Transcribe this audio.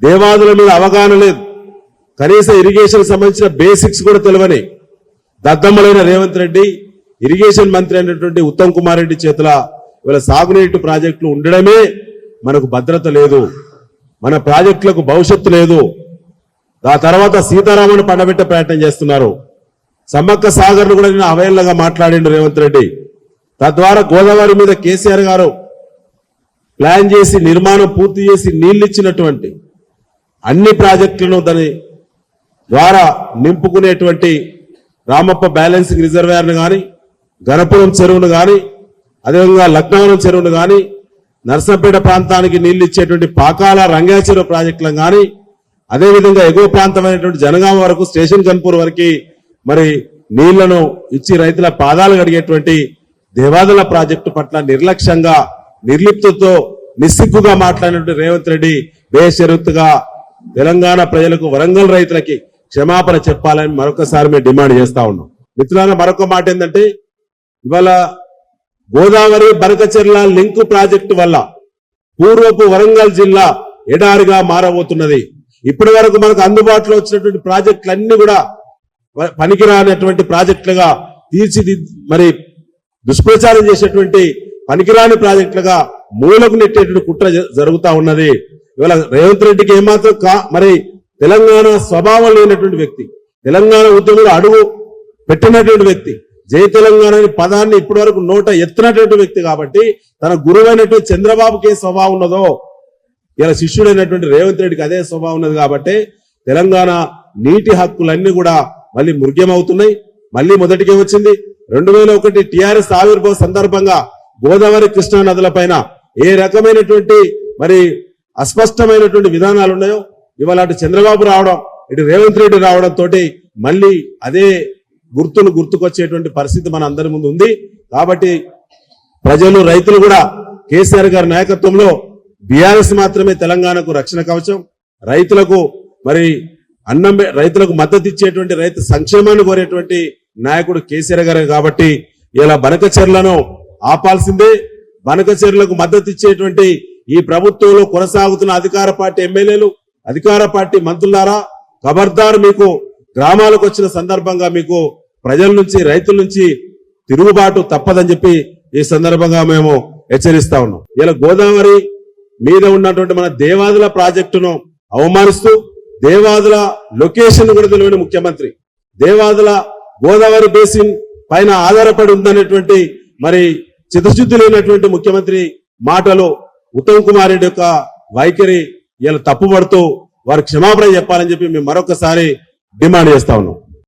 దేవాదుల మీద అవగాహన లేదు, కనీసం ఇరిగేషన్ సంబంధించిన బేసిక్స్ కూడా తెలియని దద్దమ్మలైన రేవంత్ రెడ్డి ఇరిగేషన్ మంత్రి అయినటువంటి ఉత్తమ్ కుమార్ రెడ్డి చేతుల ఇవాళ సాగునీటి ప్రాజెక్టులు ఉండడమే మనకు భద్రత లేదు, మన ప్రాజెక్టులకు భవిష్యత్తు లేదు. ఆ తర్వాత సీతారామన్ పండబెట్టే ప్రయత్నం చేస్తున్నారు. సమ్మక్క సాగర్ను కూడా నేను అవహేళనగా మాట్లాడిండు రేవంత్ రెడ్డి. తద్వారా గోదావరి మీద కేసీఆర్ గారు ప్లాన్ చేసి నిర్మాణం పూర్తి చేసి నీళ్లు ఇచ్చినటువంటి అన్ని ప్రాజెక్టులను దాని ద్వారా నింపుకునేటువంటి రామప్ప బ్యాలెన్సింగ్ రిజర్వాయర్ను కానీ, గణపురం చెరువును కానీ, అదేవిధంగా లక్నవరం చెరువును కానీ, నర్సంపేట ప్రాంతానికి నీళ్లు ఇచ్చేటువంటి పాకాల రంగా చెరువు ప్రాజెక్టులను కానీ, అదేవిధంగా ఎగువ ప్రాంతమైనటువంటి జనగామ వరకు స్టేషన్ కన్పూర్ వరకు మరి నీళ్లను ఇచ్చి రైతుల పాదాలు కడిగేటువంటి దేవాదుల ప్రాజెక్టు పట్ల నిర్లక్ష్యంగా నిర్లిప్తతో నిస్సిగ్గుగా మాట్లాడినటువంటి రేవంత్ రెడ్డి బేషరతుగా తెలంగాణ ప్రజలకు, వరంగల్ రైతులకి క్షమాపణ చెప్పాలని మరొకసారి మేము డిమాండ్ చేస్తా ఉన్నాం. మిత్రులారా, మరొక మాట ఏంటంటే ఇవాళ గోదావరి బనకచెర్ల లింక్ ప్రాజెక్టు వల్ల పూర్వపు వరంగల్ జిల్లా ఎడారిగా మారబోతున్నది. ఇప్పటి వరకు మనకు అందుబాటులో వచ్చినటువంటి ప్రాజెక్టులన్నీ కూడా పనికిరానటువంటి ప్రాజెక్టులుగా మరి దుష్ప్రచారం చేసేటువంటి పనికిరాని ప్రాజెక్టులుగా మూలకు నెట్టేటువంటి కుట్ర జరుగుతా ఉన్నది. ఇవాళ రేవంత్ రెడ్డికి ఏమాత్రం మరి తెలంగాణ స్వభావం లేనటువంటి వ్యక్తి, తెలంగాణ ఉద్యమంలో అడుగు పెట్టినటువంటి వ్యక్తి, జై తెలంగాణ పదాన్ని ఇప్పటి వరకు నోట ఎత్తినటువంటి వ్యక్తి కాబట్టి తన గురువైనటువంటి చంద్రబాబుకి ఏ స్వభావం ఉన్నదో ఇలా శిష్యుడైనటువంటి రేవంత్ రెడ్డికి అదే స్వభావం ఉన్నది. కాబట్టి తెలంగాణ నీటి హక్కులన్నీ కూడా మళ్ళీ మృగ్యమవుతున్నాయి. మళ్ళీ మొదటికే వచ్చింది 2001 టిఆర్ఎస్ ఆవిర్భావ సందర్భంగా గోదావరి కృష్ణా నదుల పైన ఏ రకమైనటువంటి మరి అస్పష్టమైనటువంటి విధానాలు ఉన్నాయో ఇవాళ అటు చంద్రబాబు రావడం, ఇటు రేవంత్ రెడ్డి రావడం తోటి మళ్ళీ అదే గుర్తుకొచ్చేటువంటి పరిస్థితి మన అందరి ముందు ఉంది. కాబట్టి ప్రజలు, రైతులు కూడా కేసీఆర్ గారి నాయకత్వంలో బీఆర్ఎస్ మాత్రమే తెలంగాణకు రక్షణ కవచం, రైతులకు మరి రైతులకు మద్దతు ఇచ్చేటువంటి, రైతు సంక్షేమాన్ని కోరేటువంటి నాయకుడు కేసీఆర్ గారు. కాబట్టి ఇలా బనకచెర్లను ఆపాల్సిందే. బనకచెర్లకు మద్దతు ఇచ్చేటువంటి ఈ ప్రభుత్వంలో కొనసాగుతున్న అధికార పార్టీ ఎమ్మెల్యేలు, అధికార పార్టీ మంత్రులారా, ఖబర్దార్, మీకు గ్రామాలకు వచ్చిన సందర్భంగా మీకు ప్రజల నుంచి, రైతుల నుంచి తిరుగుబాటు తప్పదని చెప్పి ఈ సందర్భంగా మేము హెచ్చరిస్తా ఉన్నాం. ఇలా గోదావరి మీద ఉన్నటువంటి మన దేవాదుల ప్రాజెక్టును అవమానిస్తూ దేవాదుల లొకేషన్ కూడా తెలియని ముఖ్యమంత్రి, దేవాదుల గోదావరి బేసిన్ పైన ఆధారపడి ఉందనేటువంటి మరి చిత్తశుద్ధి లేనటువంటి ముఖ్యమంత్రి మాటలు, ఉత్తమ్ కుమార్ రెడ్డి యొక్క వైఖరి ఇలా తప్పుపడుతూ వారు క్షమాపణ చెప్పాలని చెప్పి మేము మరొకసారి డిమాండ్ చేస్తా ఉన్నాం.